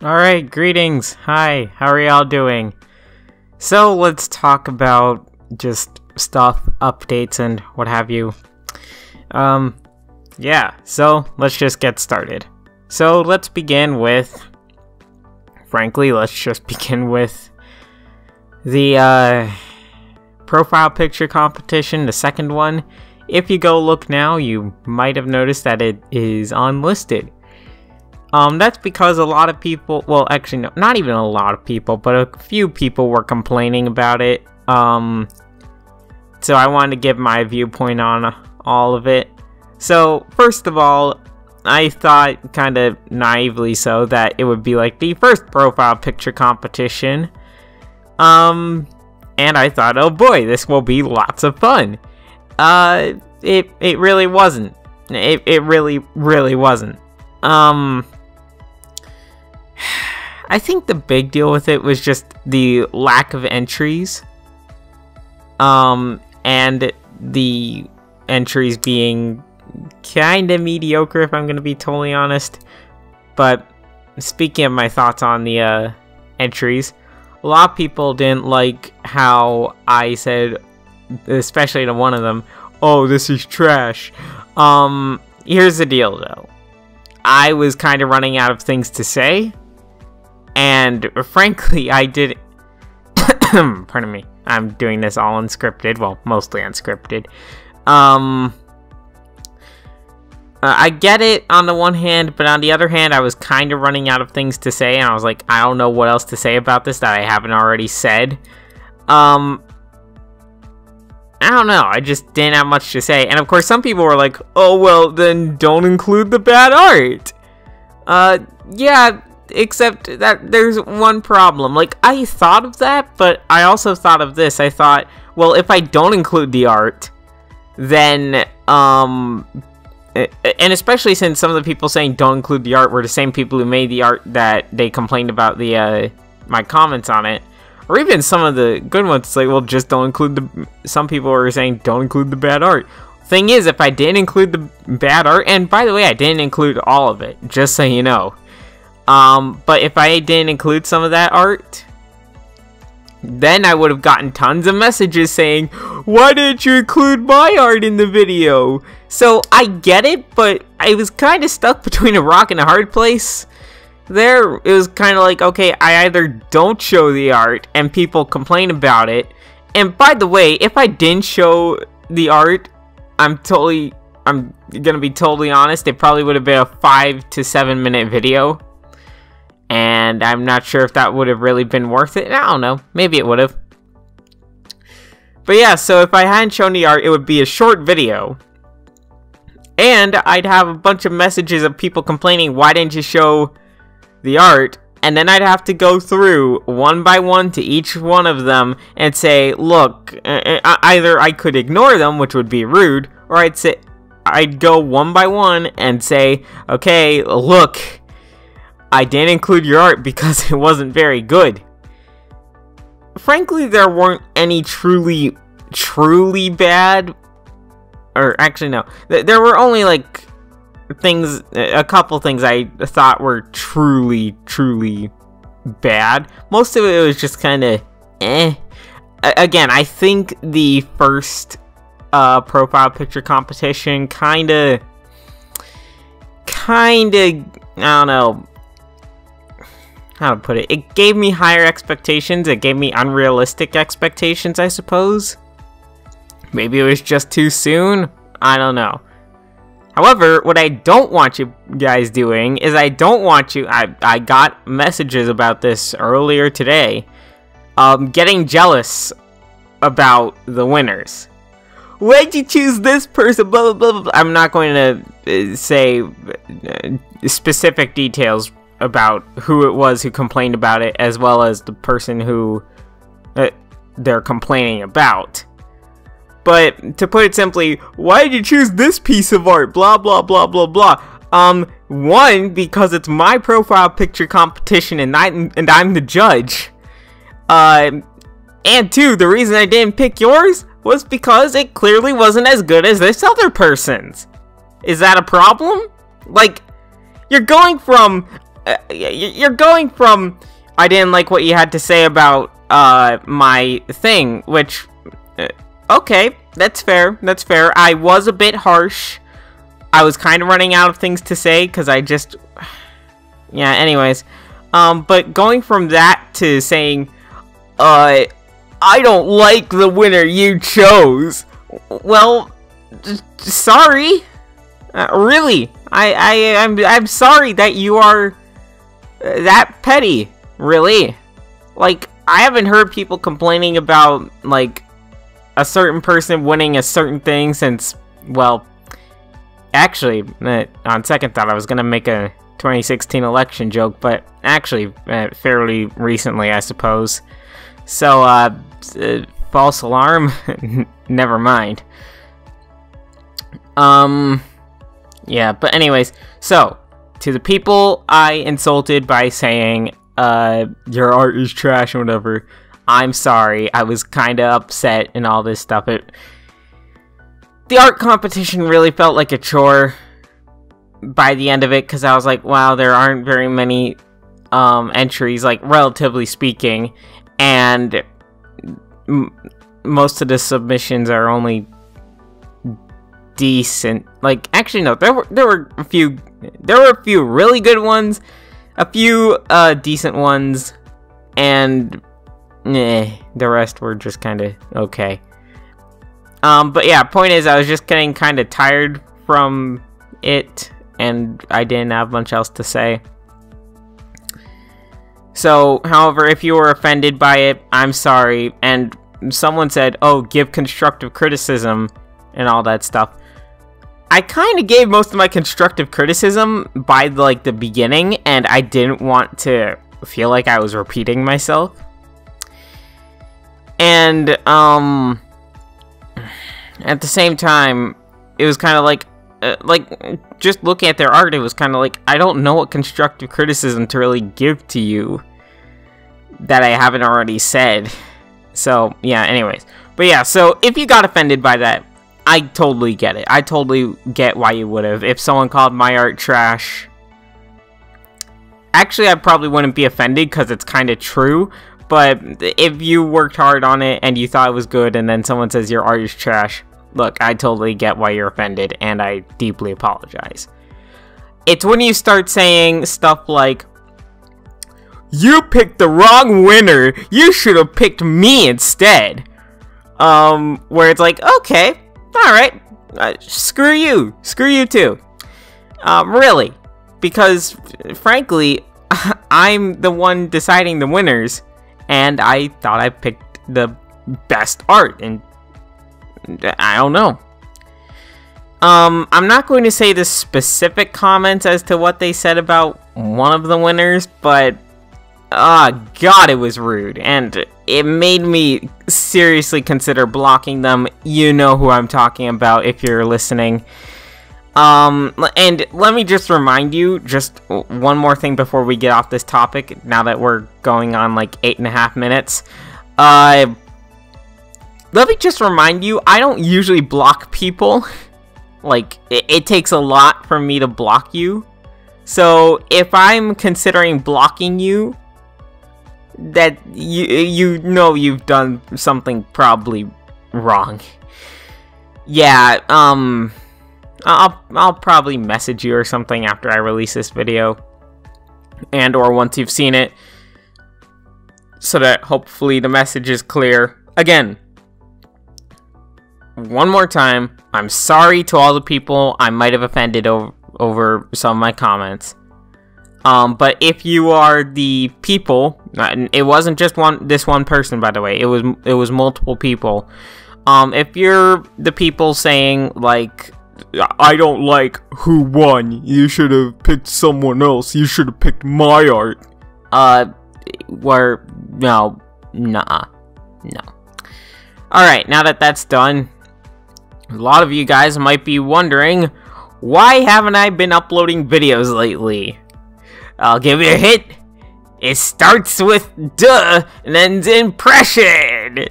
Alright, greetings. Hi, how are y'all doing? So let's talk about just stuff, updates, and what have you. So let's just get started. So let's begin with, let's just begin with the profile picture competition, the second one. If you go look now, you might have noticed that it is unlisted. That's because a lot of people, well, actually, no, not even a lot of people, but a few people were complaining about it. So I wanted to give my viewpoint on all of it. So, first of all, I thought, kind of naively so, that it would be like the first profile picture competition. And I thought, oh boy, this will be lots of fun. It really wasn't. It really wasn't. I think the big deal with it was just the lack of entries. And the entries being kinda mediocre, if I'm gonna be totally honest. But speaking of my thoughts on the entries, a lot of people didn't like how I said, especially to one of them, oh, this is trash. Here's the deal though. I was kind of running out of things to say. And frankly, I did. Pardon me. I'm doing this all unscripted. Well, mostly unscripted. I get it on the one hand, but on the other hand, I was kind of running out of things to say, and I was like, I don't know what else to say about this that I haven't already said. I don't know. I just didn't have much to say, and of course, some people were like, "Oh well, then don't include the bad art." Yeah. Except that there's one problem. Like, I thought of that, but I also thought of this. I thought, well, if I don't include the art, then, and especially since some of the people saying don't include the art were the same people who made the art that they complained about the, my comments on it. Or even some of the good ones, like, well, just don't include some people were saying don't include the bad art. Thing is, if I didn't include the bad art, and by the way, I didn't include all of it, just so you know. But if I didn't include some of that art, then I would have gotten tons of messages saying, why didn't you include my art in the video? So I get it, but I was kind of stuck between a rock and a hard place. There, it was kind of like, okay, I either don't show the art and people complain about it. And by the way, if I didn't show the art, I'm gonna be totally honest, it probably would have been a 5 to 7 minute video. And I'm not sure if that would have really been worth it. I don't know. Maybe it would have. But yeah, so if I hadn't shown the art, it would be a short video. And I'd have a bunch of messages of people complaining, why didn't you show the art? And then I'd have to go through one by one to each one of them and say, look, either I could ignore them, which would be rude, or I'd go one by one and say, okay, look, I didn't include your art because it wasn't very good. Frankly, there weren't any truly bad, or actually no, there were only like a couple things I thought were truly bad. Most of it was just kind of eh. Again, I think the first profile picture competition kind of, I don't know how to put it. It gave me higher expectations. It gave me unrealistic expectations, I suppose. Maybe it was just too soon. I don't know. However, what I don't want you guys doing is I got messages about this earlier today. Getting jealous about the winners. Why'd you choose this person? Blah, blah, blah, blah. I'm not going to say specific details about who it was who complained about it, as well as the person who they're complaining about. But to put it simply, why did you choose this piece of art? Blah, blah, blah, blah, blah. One, because it's my profile picture competition and I'm the judge. And two, the reason I didn't pick yours was because it clearly wasn't as good as this other person's. Is that a problem? Like, you're going from, you're going from, I didn't like what you had to say about, my thing, which, okay, that's fair, I was a bit harsh, I was kind of running out of things to say, because I just, yeah, anyways, but going from that to saying, I don't like the winner you chose, well, sorry, really, I'm sorry that you are that petty, really. Like, I haven't heard people complaining about, like, a certain person winning a certain thing since, well, actually, on second thought, I was gonna make a 2016 election joke, but actually, fairly recently, I suppose. So, false alarm? Never mind. Yeah, but anyways, so, to the people I insulted by saying, your art is trash or whatever, I'm sorry, I was kinda upset and all this stuff. The art competition really felt like a chore by the end of it, because I was like, wow, there aren't very many, entries, like, relatively speaking, and most of the submissions are only decent. Like, actually no, there were a few really good ones, a few decent ones, and the rest were just kind of okay. But yeah, point is, I was just getting kind of tired from it, and I didn't have much else to say. So, however, if you were offended by it, I'm sorry. And someone said, oh, give constructive criticism and all that stuff. I kind of gave most of my constructive criticism by, like, the beginning, and I didn't want to feel like I was repeating myself. And, at the same time, it was kind of like, just looking at their art, it was kind of like, I don't know what constructive criticism to really give to you that I haven't already said. So, yeah, anyways. But yeah, so if you got offended by that, I totally get it. I totally get why you would have. If someone called my art trash, actually, I probably wouldn't be offended because it's kind of true. But if you worked hard on it and you thought it was good and then someone says your art is trash, look, I totally get why you're offended and I deeply apologize. It's when you start saying stuff like, you picked the wrong winner, you should have picked me instead. Where it's like, okay, alright, screw you too. Really, because frankly, I'm the one deciding the winners, and I thought I picked the best art, and I don't know. I'm not going to say the specific comments as to what they said about one of the winners, but God, it was rude, and it made me seriously consider blocking them. You know who I'm talking about if you're listening. And let me just remind you, just one more thing before we get off this topic, now that we're going on like 8.5 minutes. Let me just remind you, I don't usually block people. Like, it takes a lot for me to block you. So, if I'm considering blocking you, that you know you've done something probably wrong. Yeah, I'll probably message you or something after I release this video, and or once you've seen it, so that hopefully the message is clear. Again, one more time, I'm sorry to all the people I might have offended over some of my comments. But if you are the people, it wasn't just this one person, by the way, it was multiple people. If you're the people saying, like, I don't like who won, you should have picked someone else, you should have picked my art, no. Alright, now that that's done, a lot of you guys might be wondering, why haven't I been uploading videos lately? I'll give you a hint. It starts with duh and ends in impression.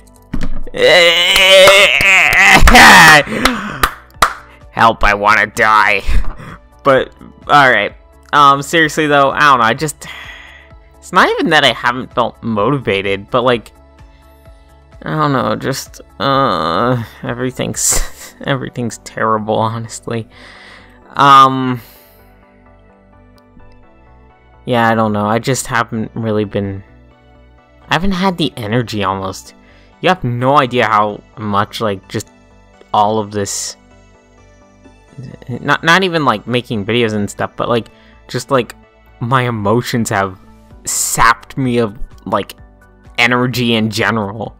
Help, I want to die. But, alright. seriously though, I don't know, it's not even that I haven't felt motivated, but like, I don't know, just, everything's terrible, honestly. Yeah, I don't know, I just haven't really been, I haven't had the energy almost. You have no idea how much, like, just all of this, not even like making videos and stuff, but like, just like, my emotions have sapped me of, like, energy in general.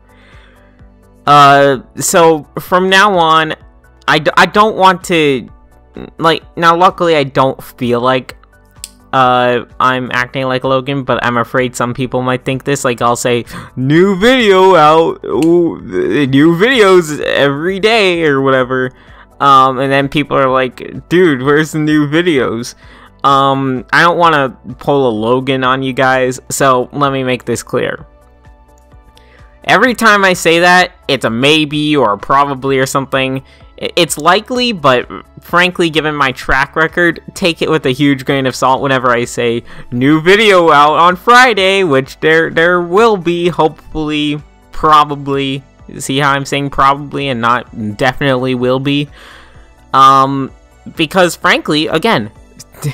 So from now on, I don't want to, like, now luckily I don't feel like I'm acting like Logan, but I'm afraid some people might think this. Like, I'll say, new video out, ooh, new videos every day, or whatever, and then people are like, dude, where's the new videos? I don't want to pull a Logan on you guys, so let me make this clear. Every time I say that, it's a maybe or a probably or something. It's likely, but frankly, given my track record, take it with a huge grain of salt whenever I say new video out on Friday, which there will be, hopefully, probably. See how I'm saying probably and not definitely will be? Because frankly, again,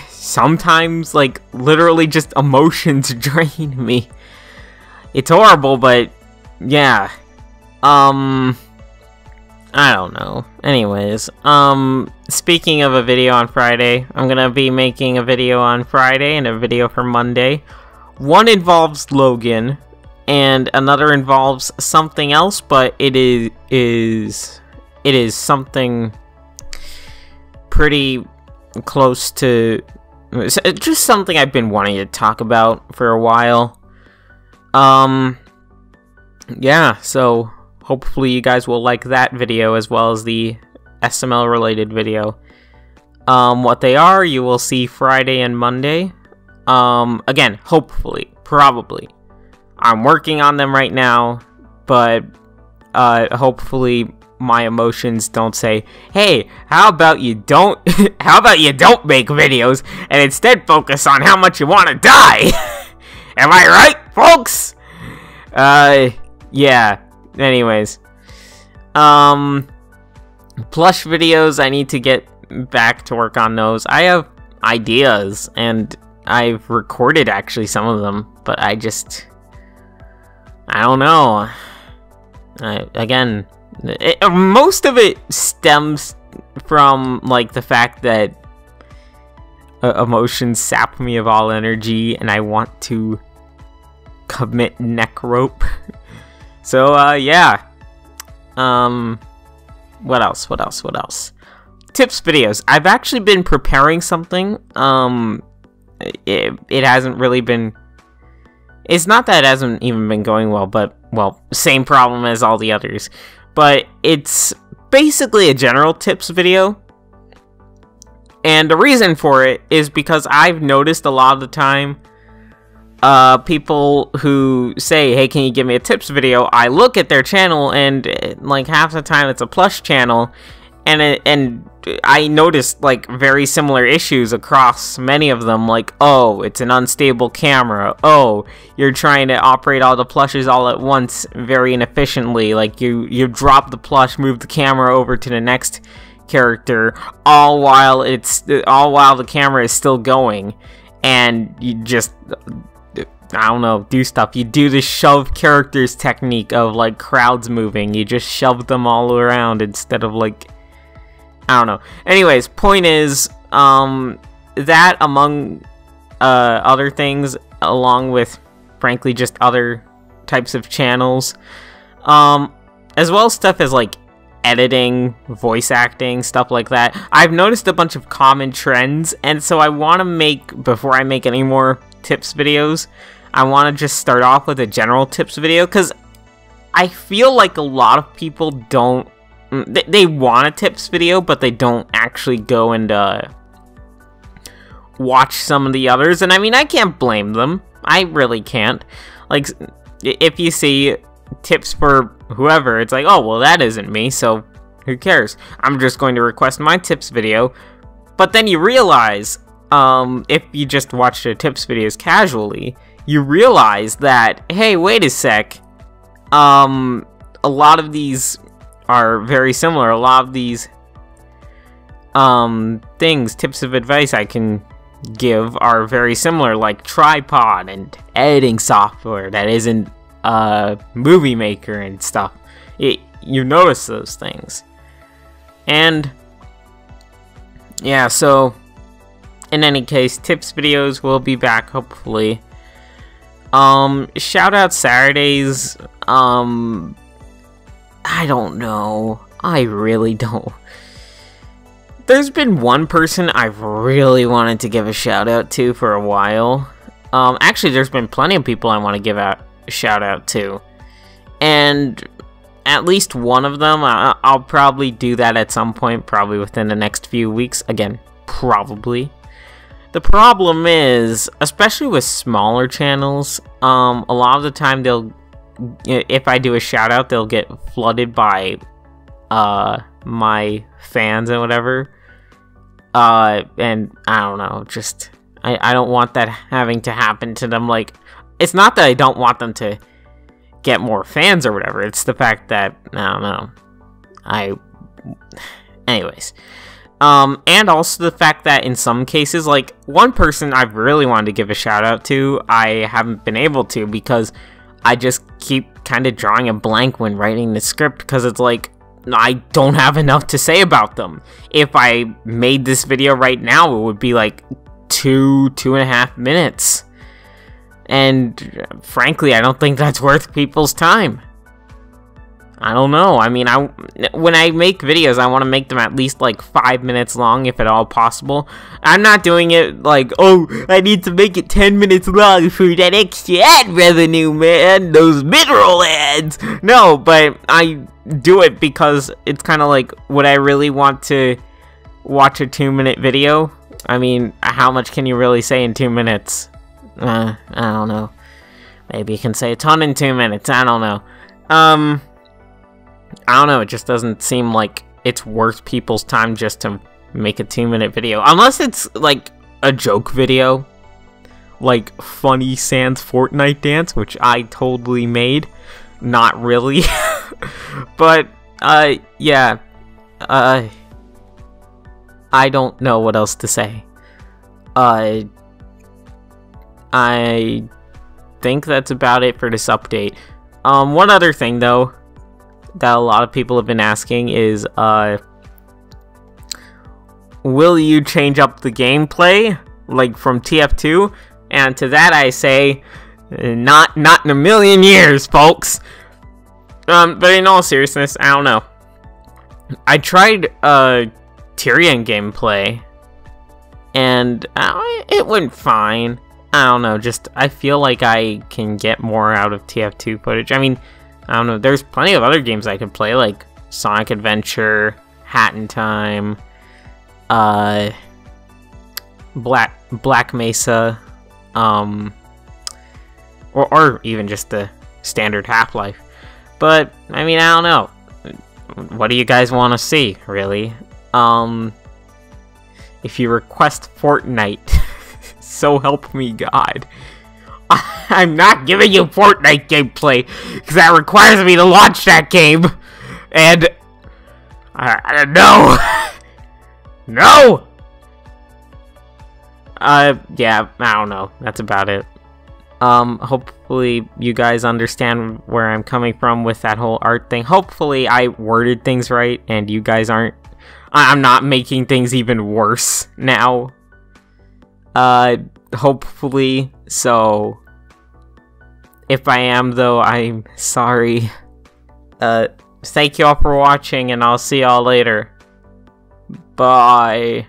sometimes, like, literally just emotions drain me. It's horrible, but yeah. I don't know. Anyways, speaking of a video on Friday, I'm gonna be making a video on Friday and a video for Monday. One involves Logan, and another involves something else, but it is something pretty close to, just something I've been wanting to talk about for a while. Yeah, so hopefully you guys will like that video as well as the SML related video. What they are, you will see Friday and Monday. Again, hopefully, probably. I'm working on them right now, but hopefully my emotions don't say, hey, how about you don't make videos and instead focus on how much you want to die? Am I right, folks? Yeah. Anyways, plush videos, I need to get back to work on those. I have ideas, and I've recorded actually some of them, but I don't know. Again, most of it stems from, like, the fact that emotions sap me of all energy, and I want to commit neck rope. So, yeah. What else? Tips videos. I've actually been preparing something. It hasn't really been... It's not that it hasn't even been going well, but, well, same problem as all the others. But it's basically a general tips video. And the reason for it is because I've noticed a lot of the time, people who say, hey, can you give me a tips video? I look at their channel, and like half the time it's a plush channel, and I noticed like very similar issues across many of them. Like, oh, it's an unstable camera. Oh, you're trying to operate all the plushes all at once very inefficiently. Like you drop the plush, move the camera over to the next character, all while the camera is still going, and you just, I don't know, do stuff. You do the shove characters technique of, like, crowds moving. You just shove them all around instead of, like, I don't know. Anyways, point is, that among other things, along with, frankly, just other types of channels, as well as stuff as, like, editing, voice acting, stuff like that, I've noticed a bunch of common trends, and so I want to make, before I make any more tips videos, I want to just start off with a general tips video, because I feel like a lot of people don't, they want a tips video, but they don't actually go and watch some of the others, and I mean, I can't blame them. I really can't. Like, if you see tips for whoever, it's like, oh, well, that isn't me, so who cares? I'm just going to request my tips video. But then you realize, if you just watch the tips videos casually, you realize that, hey, wait a sec, a lot of these are very similar. A lot of these things, tips of advice I can give are very similar, like tripod and editing software that isn't Movie Maker and stuff. You notice those things. And yeah, so in any case, tips videos will be back hopefully. Shoutout Saturdays, I don't know. I really don't. There's been one person I've really wanted to give a shout out to for a while. Actually, there's been plenty of people I want to give a shout out to. And at least one of them, I'll probably do that at some point, probably within the next few weeks. Again, probably. The problem is, especially with smaller channels, a lot of the time if I do a shout out, they'll get flooded by my fans and whatever. And I don't know, just I don't want that having to happen to them. Like, it's not that I don't want them to get more fans or whatever, it's the fact that, I don't know, anyways. And also the fact that in some cases, like, one person I've really wanted to give a shout out to, I haven't been able to because I just keep kind of drawing a blank when writing the script, because it's like, I don't have enough to say about them. If I made this video right now, it would be like 2.5 minutes. And frankly, I don't think that's worth people's time. I don't know. I mean, when I make videos, I want to make them at least like 5 minutes long, if at all possible. I'm not doing it like, oh, I need to make it 10 minutes long for that extra ad revenue, man. Those mid-roll ads. No, but I do it because it's kind of like, would I really want to watch a 2-minute video? I mean, how much can you really say in 2 minutes? I don't know. Maybe you can say a ton in 2 minutes. I don't know. I don't know, it just doesn't seem like it's worth people's time just to make a 2-minute video. Unless it's, like, a joke video. Like, Funny Sans Fortnite Dance, which I totally made. Not really. But, yeah. I don't know what else to say. I think that's about it for this update. One other thing, though, that a lot of people have been asking is, will you change up the gameplay, like from TF2? And to that I say, not in a million years, folks. But in all seriousness, I don't know. I tried Tyrion gameplay, and it went fine. I don't know, just I feel like I can get more out of TF2 footage. I mean, I don't know, there's plenty of other games I could play, like Sonic Adventure, Hat in Time, Black Mesa, or even just the standard Half-Life. But, I mean, I don't know. What do you guys want to see, really? If you request Fortnite, so help me God, I'm not giving you Fortnite gameplay, because that requires me to launch that game, and no, no. Yeah, I don't know. That's about it. Hopefully you guys understand where I'm coming from with that whole art thing. Hopefully I worded things right, and you guys aren't. I'm not making things even worse now. Hopefully. So, if I am, though, I'm sorry. Thank you all for watching, and I'll see y'all later. Bye.